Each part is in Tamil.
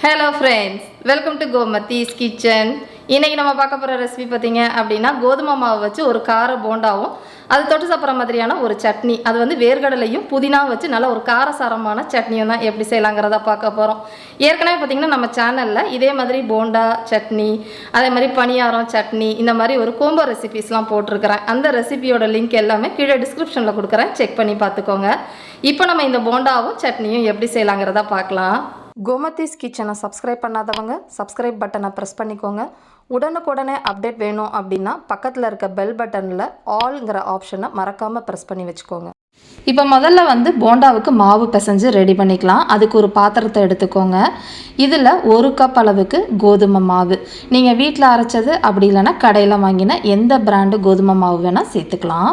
Hello friends, welcome to Gomathi's kitchen. இன்னைக்கு நம்ம பார்க்க போற ரெசிபி பாத்தீங்க அப்படினா கோதுமை மாவு வச்சு ஒரு கார போண்டாவும் அது தொட்டு சாப்பிடுற மாதிரியான ஒரு சட்னி அது வந்து வேர்க்கடலையும் புதினா வச்சு நல்ல ஒரு காரசாரமான சட்னியும் தான் எப்படி செய்யலாம்ங்கறத பார்க்க போறோம். ஏற்கனவே பாத்தீங்கன்னா நம்ம சேனல்ல இதே மாதிரி போண்டா சட்னி அதே மாதிரி பனியாரம் சட்னி இந்த மாதிரி ஒரு கோம்போ ரெசிபீஸ்லாம் போட்டுருக்கேன். அந்த ரெசிபியோட லிங்க் எல்லாமே கீழே டிஸ்கிரிப்ஷன்ல கொடுக்கறேன், செக் பண்ணி பார்த்துக்கோங்க. இப்போ நம்ம இந்த போண்டாவும் சட்னியும் எப்படி செய்யலாம்ங்கறத பார்க்கலாம். கோமதிஸ் கிச்சனை சப்ஸ்கிரைப் பண்ணாதவங்க சப்ஸ்கிரைப் பட்டனை ப்ரெஸ் பண்ணிக்கோங்க. உடனுக்குடனே அப்டேட் வேணும் அப்படின்னா பக்கத்தில் இருக்க பெல் பட்டனில் ஆல்ங்கிற ஆப்ஷனை மறக்காமல் ப்ரெஸ் பண்ணி வச்சுக்கோங்க. இப்போ முதல்ல வந்து போண்டாவுக்கு மாவு பிசைஞ்சு ரெடி பண்ணிக்கலாம். அதுக்கு ஒரு பாத்திரத்தை எடுத்துக்கோங்க. இதில் 1 கப் அளவுக்கு கோதுமை மாவு, நீங்கள் வீட்டில் அரைச்சது அப்படி இல்லைன்னா கடையில் வாங்கின எந்த பிராண்டு கோதுமை மாவு வேணால் சேர்த்துக்கலாம்.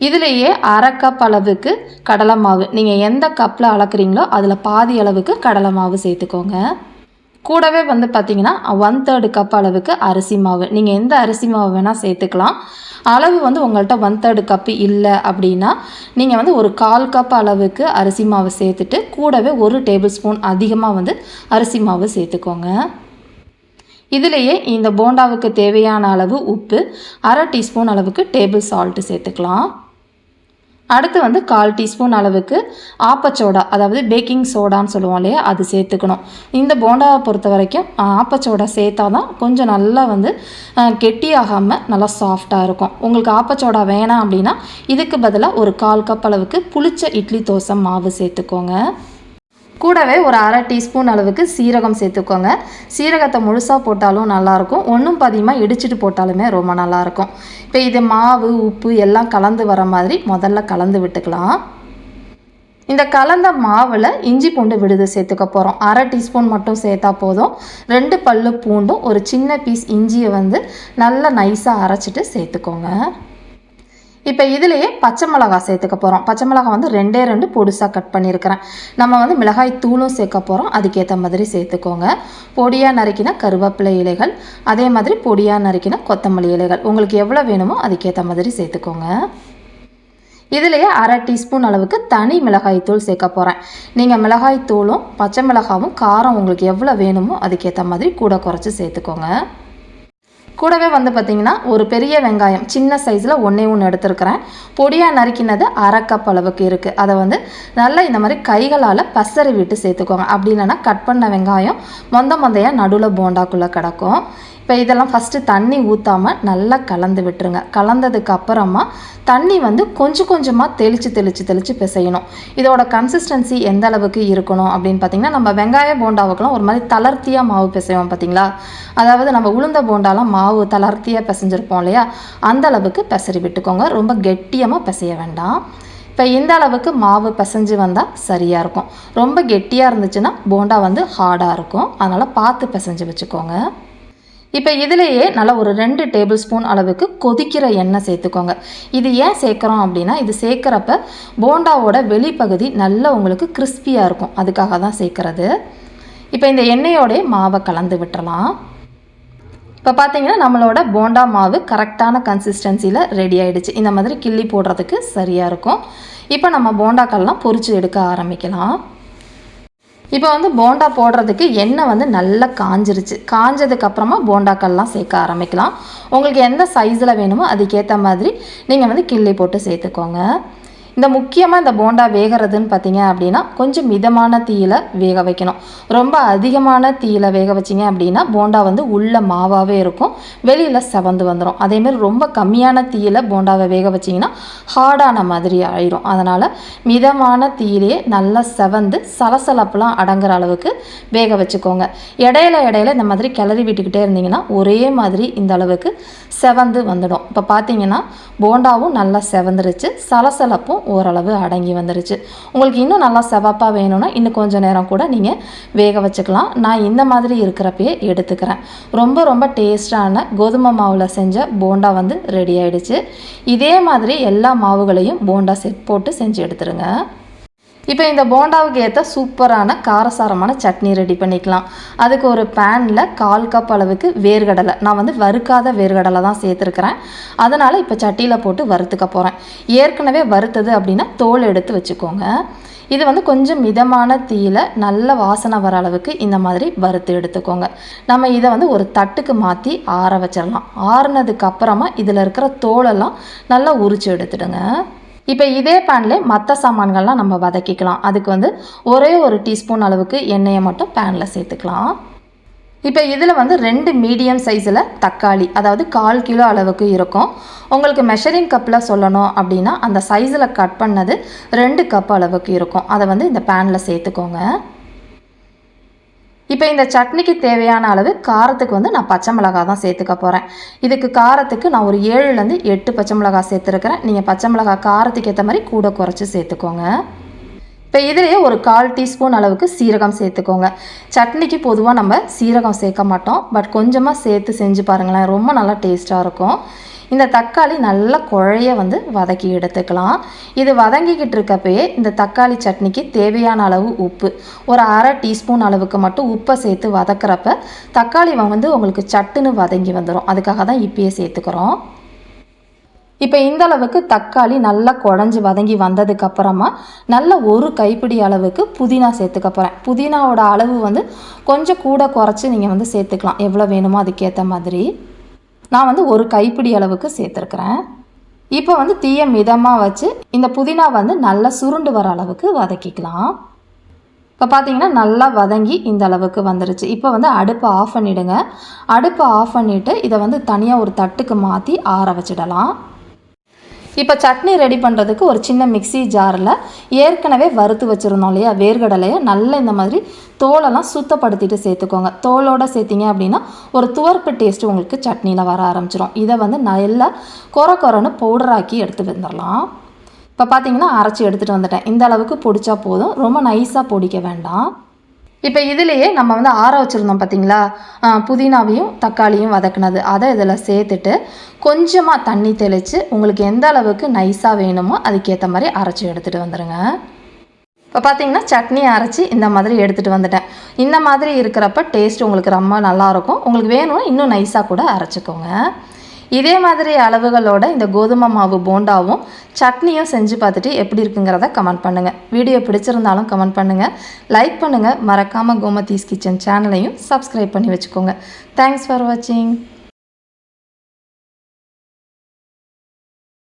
இதிலேயே 1/2 கப் அளவுக்கு கடலை மாவு, நீங்கள் எந்த கப்பில் அளக்குறீங்களோ அதில் பாதி அளவுக்கு கடலை மாவு சேர்த்துக்கோங்க. கூடவே வந்து பார்த்திங்கன்னா 1/3 கப் அளவுக்கு அரிசி மாவு, நீங்கள் எந்த அரிசி மாவு வேணால் சேர்த்துக்கலாம். அளவு வந்து உங்கள்கிட்ட 1/3 கப்பு இல்லை அப்படின்னா நீங்கள் வந்து ஒரு 1/4 கப் அளவுக்கு அரிசி மாவு சேர்த்துட்டு கூடவே 1 டேபிள் ஸ்பூன் அதிகமாக வந்து அரிசி மாவு சேர்த்துக்கோங்க. இதிலேயே இந்த போண்டாவுக்கு தேவையான அளவு உப்பு, 1/2 டீஸ்பூன் அளவுக்கு டேபிள் சால்ட்டு சேர்த்துக்கலாம். அடுத்து வந்து 1/4 டீஸ்பூன் அளவுக்கு ஆப்பச்சோடா, அதாவது பேக்கிங் சோடான்னு சொல்லுவோம் இல்லையா, அது சேர்த்துக்கணும். இந்த போண்டாவை பொறுத்த வரைக்கும் ஆப்பச்சோடா சேர்த்தா தான் கொஞ்சம் நல்லா வந்து கெட்டியாகாமல் நல்லா சாஃப்டாக இருக்கும். உங்களுக்கு ஆப்பச்சோடா வேணாம் அப்படின்னா இதுக்கு பதிலாக ஒரு 1/4 கப் அளவுக்கு புளிச்ச இட்லி தோசை மாவு சேர்த்துக்கோங்க. கூடவே ஒரு 1/2 டீஸ்பூன் அளவுக்கு சீரகம் சேர்த்துக்கோங்க. சீரகத்தை முழுசாக போட்டாலும் நல்லாயிருக்கும், ஒன்றும் பாதியமாக இடிச்சிட்டு போட்டாலுமே ரொம்ப நல்லாயிருக்கும். இப்போ இது மாவு உப்பு எல்லாம் கலந்து வர மாதிரி முதல்ல கலந்து விட்டுக்கலாம். இந்த கலந்த மாவில் இஞ்சி பூண்டு விழுது சேர்த்துக்க போகிறோம். 1/2 டீஸ்பூன் மட்டும் சேர்த்தா போதும். 2 பல்லு பூண்டும் ஒரு சின்ன பீஸ் இஞ்சியை வந்து நல்லா நைஸாக அரைச்சிட்டு சேர்த்துக்கோங்க. இப்போ இதிலேயே பச்சை மிளகாய் சேர்த்துக்க போகிறோம். பச்சை மிளகாய் வந்து 2 பொடிசாக கட் பண்ணியிருக்கிறேன். நம்ம வந்து மிளகாய் தூளும் சேர்க்க போகிறோம், அதுக்கேற்ற மாதிரி சேர்த்துக்கோங்க. பொடியாக நறுக்கின கருவேப்பிலை இலைகள், அதே மாதிரி பொடியாக நறுக்கின கொத்தமல்லி இலைகள், உங்களுக்கு எவ்வளோ வேணுமோ அதுக்கேற்ற மாதிரி சேர்த்துக்கோங்க. இதிலேயே 1/2 டீஸ்பூன் அளவுக்கு தனி மிளகாய் தூள் சேர்க்க போகிறேன். நீங்கள் மிளகாய் தூளும் பச்சை மிளகாவும் காரம் உங்களுக்கு எவ்வளோ வேணுமோ அதுக்கேற்ற மாதிரி கூட குறைச்சி சேர்த்துக்கோங்க. கூடவே வந்து பார்த்திங்கன்னா ஒரு பெரிய வெங்காயம் சின்ன சைஸில் 1 எடுத்துருக்கிறேன். பொடியாக நறுக்கினது 1/2 கப் அளவுக்கு இருக்குது. அதை வந்து நல்லா இந்த மாதிரி கைகளால் பசறி விட்டு சேர்த்துக்கோங்க. அப்படி இல்லைன்னா கட் பண்ண வெங்காயம் மொந்தையாக நடுவில் போண்டாக்குள்ளே கிடக்கும். இப்போ இதெல்லாம் ஃபஸ்ட்டு தண்ணி ஊற்றாமல் நல்லா கலந்து விட்டுருங்க. கலந்ததுக்கு அப்புறமா தண்ணி வந்து கொஞ்சம் கொஞ்சமாக தெளித்து பிசையணும். இதோட கன்சிஸ்டன்சி எந்த அளவுக்கு இருக்கணும் அப்படின்னு பார்த்திங்கன்னா, நம்ம வெங்காய போண்டாவுக்கெல்லாம் ஒரு மாதிரி தளர்த்தியாக மாவு பிசைவோம் பார்த்திங்களா, அதாவது நம்ம உளுந்த போண்டாலாம் மாவு தளர்த்தியாக பிசைஞ்சிருப்போம் இல்லையா, அந்த அளவுக்கு பிசறி விட்டுக்கோங்க. ரொம்ப கெட்டியமாக பிசைய வேண்டாம். இப்போ இந்த அளவுக்கு மாவு பிசைஞ்சு வந்தால் சரியாக இருக்கும். ரொம்ப கெட்டியாக இருந்துச்சுன்னா போண்டா வந்து ஹார்டாக இருக்கும், அதனால் பார்த்து பிசைஞ்சு வச்சுக்கோங்க. இப்போ இதிலேயே நல்லா ஒரு 2 டேபிள் ஸ்பூன் அளவுக்கு கொதிக்கிற எண்ணெய் சேர்த்துக்கோங்க. இது ஏன் சேர்க்குறோம் அப்படின்னா, இது சேர்க்குறப்ப போண்டாவோட வெளிப்பகுதி நல்லா உங்களுக்கு கிறிஸ்பியாக இருக்கும், அதுக்காக தான் சேர்க்குறது. இப்போ இந்த எண்ணெயோடைய மாவை கலந்து விட்டுறலாம். இப்போ பார்த்தீங்கன்னா நம்மளோட போண்டா மாவு கரெக்டான கன்சிஸ்டன்சியில் ரெடி ஆகிடுச்சு. இந்த மாதிரி கிள்ளி போடுறதுக்கு சரியாக இருக்கும். இப்போ நம்ம போண்டாக்கள்லாம் பொரிச்சு எடுக்க ஆரம்பிக்கலாம். இப்போ வந்து போண்டா போடுறதுக்கு எண்ணெய் வந்து நல்லா காஞ்சிருச்சு. காஞ்சதுக்கப்புறமா போண்டாக்கள்லாம் சேர்க்க ஆரம்பிக்கலாம். உங்களுக்கு எந்த சைஸில் வேணுமோ அதுக்கேற்ற மாதிரி நீங்கள் வந்து கிள்ளி போட்டு சேர்த்துக்கோங்க. இந்த முக்கியமாக இந்த போண்டா வேகிறதுன்னு பார்த்தீங்க அப்படின்னா கொஞ்சம் மிதமான தீயில் வேக வைக்கணும். ரொம்ப அதிகமான தீயில் வேக வச்சிங்க அப்படின்னா போண்டா வந்து உள்ள மாவாகவே இருக்கும், வெளியில் செவந்து வந்துடும். அதேமாதிரி ரொம்ப கம்மியான தீயில் போண்டாவை வேக வச்சிங்கன்னா ஹார்டான மாதிரி ஆயிடும். அதனால் மிதமான தீயிலே நல்லா செவந்து சலசலப்பெலாம் அடங்குற அளவுக்கு வேக வச்சுக்கோங்க. இடையில இந்த மாதிரி கிளறி விட்டுக்கிட்டே இருந்தீங்கன்னா ஒரே மாதிரி இந்த அளவுக்கு செவந்து வந்துடும். இப்போ பார்த்தீங்கன்னா போண்டாவும் நல்லா செவந்துருச்சு, சலசலப்பும் ஓரளவு அடங்கி வந்துருச்சு. உங்களுக்கு இன்னும் நல்லா செவப்பாக வேணும்னா இன்னும் கொஞ்சம் நேரம் கூட நீங்கள் வேக வச்சுக்கலாம். நான் இந்த மாதிரி இருக்கிறப்பயே எடுத்துக்கிறேன். ரொம்ப டேஸ்டான கோதுமை மாவில் செஞ்ச போண்டா வந்து ரெடி ஆகிடுச்சு. இதே மாதிரி எல்லா மாவுகளையும் போண்டா செட் போட்டு செஞ்சு எடுத்துருங்க. இப்போ இந்த போண்டாவுக்கு ஏற்ற சூப்பரான காரசாரமான சட்னி ரெடி பண்ணிக்கலாம். அதுக்கு ஒரு பேனில் 1/4 கப் அளவுக்கு வேர்க்கடலை, நான் வந்து வறுக்காத வேர்க்கடலை தான் சேர்த்துருக்கிறேன். அதனால் இப்போ சட்டியில் போட்டு வறுத்துக்க போகிறேன். ஏற்கனவே வறுத்தது அப்படின்னா தோல் எடுத்து வச்சுக்கோங்க. இது வந்து கொஞ்சம் மிதமான தீயில் நல்ல வாசனை வர அளவுக்கு இந்த மாதிரி வறுத்து எடுத்துக்கோங்க. நம்ம இதை வந்து ஒரு தட்டுக்கு மாற்றி ஆற வச்சிடலாம். ஆறுனதுக்கு அப்புறமா இதில் இருக்கிற தோலெல்லாம் நல்லா உரித்து எடுத்துடுங்க. இப்போ இதே பேனில் மற்ற சாமான்கள்லாம் நம்ம வதக்கிக்கலாம். அதுக்கு வந்து ஒரே ஒரு டீஸ்பூன் அளவுக்கு எண்ணெயை மட்டும் பேனில் சேர்த்துக்கலாம். இப்போ இதில் வந்து 2 மீடியம் சைஸில் தக்காளி, அதாவது 1/4 கிலோ அளவுக்கு இருக்கும். உங்களுக்கு மெஷரிங் கப்பில் சொல்லணும் அப்படின்னா அந்த சைஸில் கட் பண்ணது 2 கப் அளவுக்கு இருக்கும். அதை வந்து இந்த பேனில் சேர்த்துக்கோங்க. இப்போ இந்த சட்னிக்கு தேவையான அளவு காரத்துக்கு வந்து நான் பச்சை மிளகாய் தான் சேர்த்துக்க போகிறேன். இதுக்கு காரத்துக்கு நான் ஒரு 7லேருந்து 8 பச்சை மிளகாய் சேர்த்துருக்கிறேன். நீங்கள் பச்சை மிளகாய் காரத்துக்கு ஏற்ற மாதிரி கூட குறைச்சி சேர்த்துக்கோங்க. இப்போ இதிலேயே ஒரு 1/4 டீஸ்பூன் அளவுக்கு சீரகம் சேர்த்துக்கோங்க. சட்னிக்கு பொதுவாக நம்ம சீரகம் சேர்க்க மாட்டோம், பட் கொஞ்சமாக சேர்த்து செஞ்சு பாருங்களேன், ரொம்ப நல்லா டேஸ்ட்டாக இருக்கும். இந்த தக்காளி நல்லா குழைய வந்து வதக்கி எடுத்துக்கலாம். இது வதங்கிக்கிட்டு இருக்கப்பயே இந்த தக்காளி சட்னிக்கு தேவையான அளவு உப்பு, ஒரு 1/2 டீஸ்பூன் அளவுக்கு மட்டும் உப்பை சேர்த்து வதக்கிறப்ப தக்காளி வந்து உங்களுக்கு சட்டுன்னு வதங்கி வந்துடும். அதுக்காக தான் இப்பயே சேர்த்துக்கிறோம். இப்போ இந்த அளவுக்கு தக்காளி நல்லா குழஞ்சி வதங்கி வந்ததுக்கப்புறமா நல்ல ஒரு கைப்பிடி அளவுக்கு புதினா சேர்த்துக்க போகிறேன். புதினாவோட அளவு வந்து கொஞ்சம் கூட குறைச்சி நீங்கள் வந்து சேர்த்துக்கலாம், எவ்வளோ வேணுமோ அதுக்கேற்ற மாதிரி. நான் வந்து ஒரு கைப்பிடி அளவுக்கு சேர்த்துருக்குறேன். இப்போ வந்து தீயை மிதமாக வச்சு இந்த புதினா வந்து நல்லா சுருண்டு வர அளவுக்கு வதக்கிக்கலாம். இப்போ பார்த்தீங்கன்னா நல்லா வதங்கி இந்த அளவுக்கு வந்துருச்சு. இப்போ வந்து அடுப்பை ஆஃப் பண்ணிவிடுங்க. அடுப்பை ஆஃப் பண்ணிவிட்டு இதை வந்து தனியாக ஒரு தட்டுக்கு மாற்றி ஆற வச்சிடலாம். இப்போ சட்னி ரெடி பண்ணுறதுக்கு ஒரு சின்ன மிக்ஸி ஜாரில் ஏற்கனவே வறுத்து வச்சுருந்தோம் இல்லையா வேர்க்கடலையை நல்லா இந்த மாதிரி தோலெல்லாம் சுத்தப்படுத்திட்டு சேர்த்துக்கோங்க. தோலோடு சேர்த்திங்க அப்படின்னா ஒரு துவர்ப்பு டேஸ்ட்டு உங்களுக்கு சட்னியில் வர ஆரம்பிச்சிடும். இதை வந்து நல்லா கொரன்னு பவுடராக்கி எடுத்து வந்துடலாம். இப்போ பார்த்தீங்கன்னா அரைச்சி எடுத்துகிட்டு வந்துட்டேன். இந்த அளவுக்கு பொடிச்சா போதும், ரொம்ப நைஸாக பொடிக்க வேண்டாம். இப்போ இதிலேயே நம்ம வந்து ஆற வச்சுருந்தோம் பார்த்தீங்களா, புதினாவையும் தக்காளியும் வதக்குனது, அதை இதில் சேர்த்துட்டு கொஞ்சமாக தண்ணி தெளித்து உங்களுக்கு எந்த அளவுக்கு நைஸாக வேணுமோ அதுக்கேற்ற மாதிரி அரைச்சி எடுத்துகிட்டு வந்துடுங்க. இப்போ பார்த்தீங்கன்னா சட்னி அரைச்சி இந்த மாதிரி எடுத்துகிட்டு வந்துட்டேன். இந்த மாதிரி இருக்கிறப்ப டேஸ்ட் உங்களுக்கு ரொம்ப நல்லாயிருக்கும். உங்களுக்கு வேணும்னா இன்னும் நைஸாக கூட அரைச்சிக்கோங்க. இதே மாதிரி அளவுகளோட இந்த கோதுமை மாவு போண்டாவும் சட்னியும் செஞ்சு பார்த்துட்டு எப்படி இருக்குங்கிறத கமெண்ட் பண்ணுங்கள். வீடியோ பிடிச்சிருந்தாலும் கமெண்ட் பண்ணுங்கள், லைக் பண்ணுங்கள். மறக்காமல் கோமதீஸ் கிச்சன் சேனலையும் சப்ஸ்கிரைப் பண்ணி வச்சுக்கோங்க. தேங்க்ஸ் ஃபார் வாட்சிங்.